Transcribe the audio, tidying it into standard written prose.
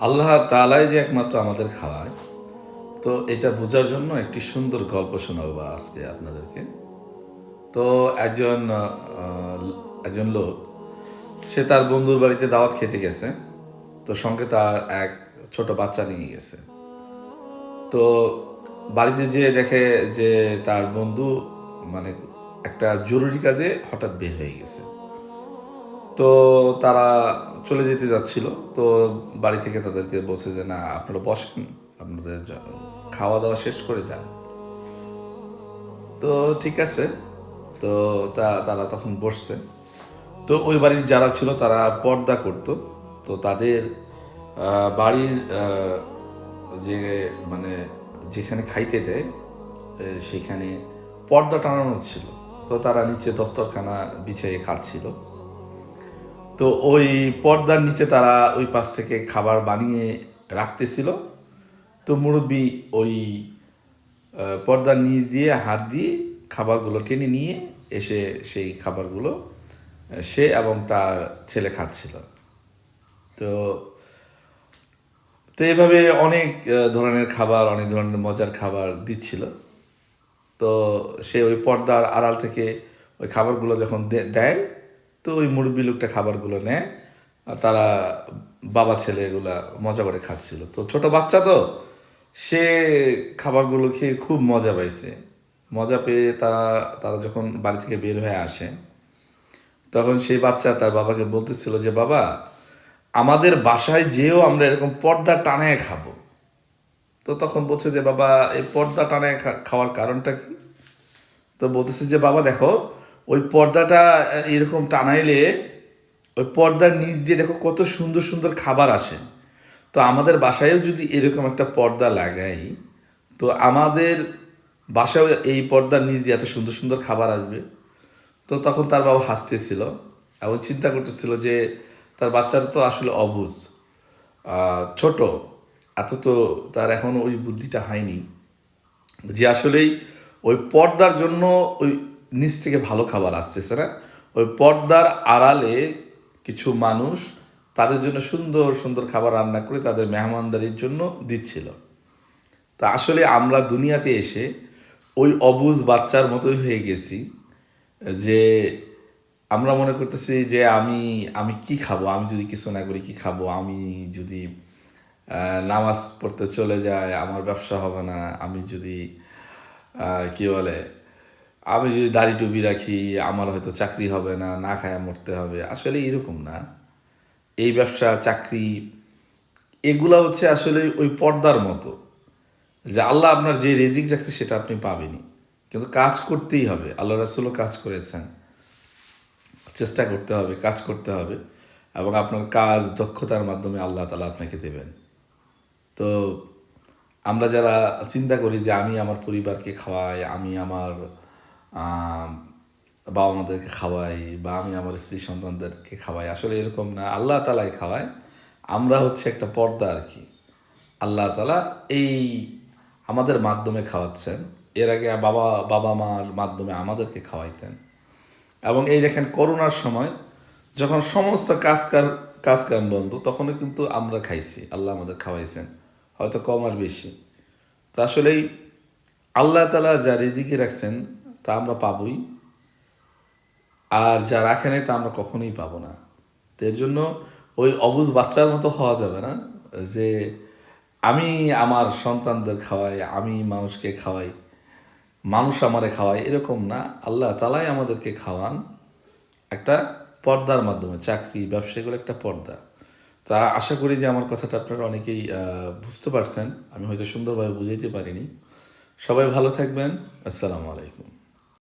আল্লাহ তাআলাই যে একমাত্র আমাদের খাওয়ায়, তো এটা বোঝার জন্য একটি সুন্দর গল্প শোনাবো বা আজকে আপনাদেরকে। তো একজন একজন লোক, সে তার বন্ধুর বাড়িতে দাওয়াত খেতে গেছে। তো সঙ্গে তার এক ছোট বাচ্চা নিয়ে গেছে। তো বাড়িতে যেয়ে দেখে যে তার বন্ধু মানে একটা জরুরি কাজে হঠাৎ বের হয়ে গেছে। তো তারা চলে যেতে যাচ্ছিল। তো বাড়ি থেকে তাদেরকে বলছে যে না, আপনারা বসেন, আপনাদের খাওয়া দাওয়া শেষ করে যান। তো ঠিক আছে। তো তারা তখন বসছে। তো ওই বাড়ির যারা ছিল তারা পর্দা করত। তো তাদের বাড়ির যে মানে যেখানে খাইতে দেয় সেখানে পর্দা টানানো ছিল। তো তারা নিচে দস্তরখানা বিছিয়ে খাচ্ছিল। তো ওই পর্দার নিচে তারা ওই পাশ থেকে খাবার বানিয়ে রাখতেছিল। তো মুরব্বি ওই পর্দার নিচ দিয়ে হাত দিয়ে খাবারগুলো টেনে নিয়ে এসে সেই খাবারগুলো সে এবং তার ছেলে খাচ্ছিল। তো তো এইভাবে অনেক ধরনের খাবার, অনেক ধরনের মজার খাবার দিচ্ছিল। তো সে ওই পর্দার আড়াল থেকে ওই খাবারগুলো যখন দেয়, তো ওই মুরব্বি লোকটা খাবারগুলো নেয়। আর তারা বাবা ছেলে এগুলা মজা করে খাচ্ছিল। তো ছোট বাচ্চা তো, সে খাবারগুলো খেয়ে খুব মজা পাইছে। মজা পেয়ে তারা যখন বাড়ি থেকে বের হয়ে আসে, তখন সেই বাচ্চা তার বাবাকে বলতেছিল যে বাবা, আমাদের বাসায় যেও আমরা এরকম পর্দা টানায় খাবো। তো তখন বলছে যে বাবা, এই পর্দা টানায় খাওয়ার কারণটা কি? তো বলতেছে যে বাবা দেখো, ওই পর্দাটা এরকম টানাইলে ওই পর্দার নিচ দিয়ে দেখো কত সুন্দর সুন্দর খাবার আসে। তো আমাদের বাসায়ও যদি এরকম একটা পর্দা লাগাই, তো আমাদের বাসায়ও এই পর্দার নিচ দিয়ে এত সুন্দর সুন্দর খাবার আসবে। তো তখন তার বাবা হাসতেছিল এবং চিন্তা করতেছিল যে তার বাচ্চারা তো আসলে অবুঝ, ছোট, এত তো তার এখন ওই বুদ্ধিটা হয়নি যে আসলেই ওই পর্দার জন্য ওই নিচ থেকে ভালো খাবার আসতেছে না। ওই পর্দার আড়ালে কিছু মানুষ তাদের জন্য সুন্দর সুন্দর খাবার রান্না করে তাদের মেহমানদারির জন্য দিচ্ছিল। তা আসলে আমরা দুনিয়াতে এসে ওই অবুঝ বাচ্চার মতোই হয়ে গেছি, যে আমরা মনে করতেছি যে আমি আমি কি খাবো, আমি যদি কিছু না করি কি খাবো, আমি যদি নামাজ পড়তে চলে যায় আমার ব্যবসা হবে না, আমি যদি কি বলে, আমি যদি দাড়ি টুপি রাখি আমার হয়তো চাকরি হবে না, না খায়া মরতে হবে। আসলে এরকম না। এই ব্যবসা চাকরি এগুলা হচ্ছে আসলে ওই পর্দার মতো, যে আল্লাহ আপনার যে রেজিক রাখছে সেটা আপনি পাবেনই, কিন্তু কাজ করতেই হবে। আল্লাহ রাসূলও কাজ করেছেন, চেষ্টা করতে হবে, কাজ করতে হবে, এবং আপনার কাজ দক্ষতার মাধ্যমে আল্লাহ তাআলা আপনাকে দেবেন। তো আমরা যারা চিন্তা করি যে আমি আমার পরিবারকে খাওয়াই, আমি আমার আহ, বাবা মাদেরকে খাওয়াই, বা আমি আমার স্ত্রী সন্তানদেরকে খাওয়াই, আসলে এরকম না। আল্লাহ তাআলাই খাওয়ায়, আমরা হচ্ছে একটা পর্দা আর কি। আল্লাহ তাআলা এই আমাদের মাধ্যমে খাওয়াচ্ছেন। এর আগে বাবা বাবা মার মাধ্যমে আমাদেরকে খাওয়াইতেন। এবং এই দেখেন করোনার সময় যখন সমস্ত কাজ কাম বন্ধ, তখনও কিন্তু আমরা খাইছি, আল্লাহ আমাদের খাওয়াইছেন, হয়তো কম আর বেশি। তো আসলেই আল্লাহ তাআলা যা রিজিকে রাখছেন তা আমরা পাবই, আর যা রাখে নাই তা আমরা কখনোই পাবো না। তো এর জন্য ওই অবুঝ বাচ্চার মতো হওয়া যাবে না, যে আমি আমার সন্তানদের খাওয়াই, আমি মানুষকে খাওয়াই, মানুষ আমারে খাওয়ায়, এরকম না। আল্লাহ তাআলাই আমাদেরকে খাওয়ান একটা পর্দার মাধ্যমে। চাকরি ব্যবসা এগুলো একটা পর্দা। তা আশা করি যে আমার কথাটা আপনারা অনেকেই বুঝতে পারছেন। আমি হয়তো সুন্দরভাবে বুঝাইতে পারিনি। সবাই ভালো থাকবেন। আসসালামু আলাইকুম।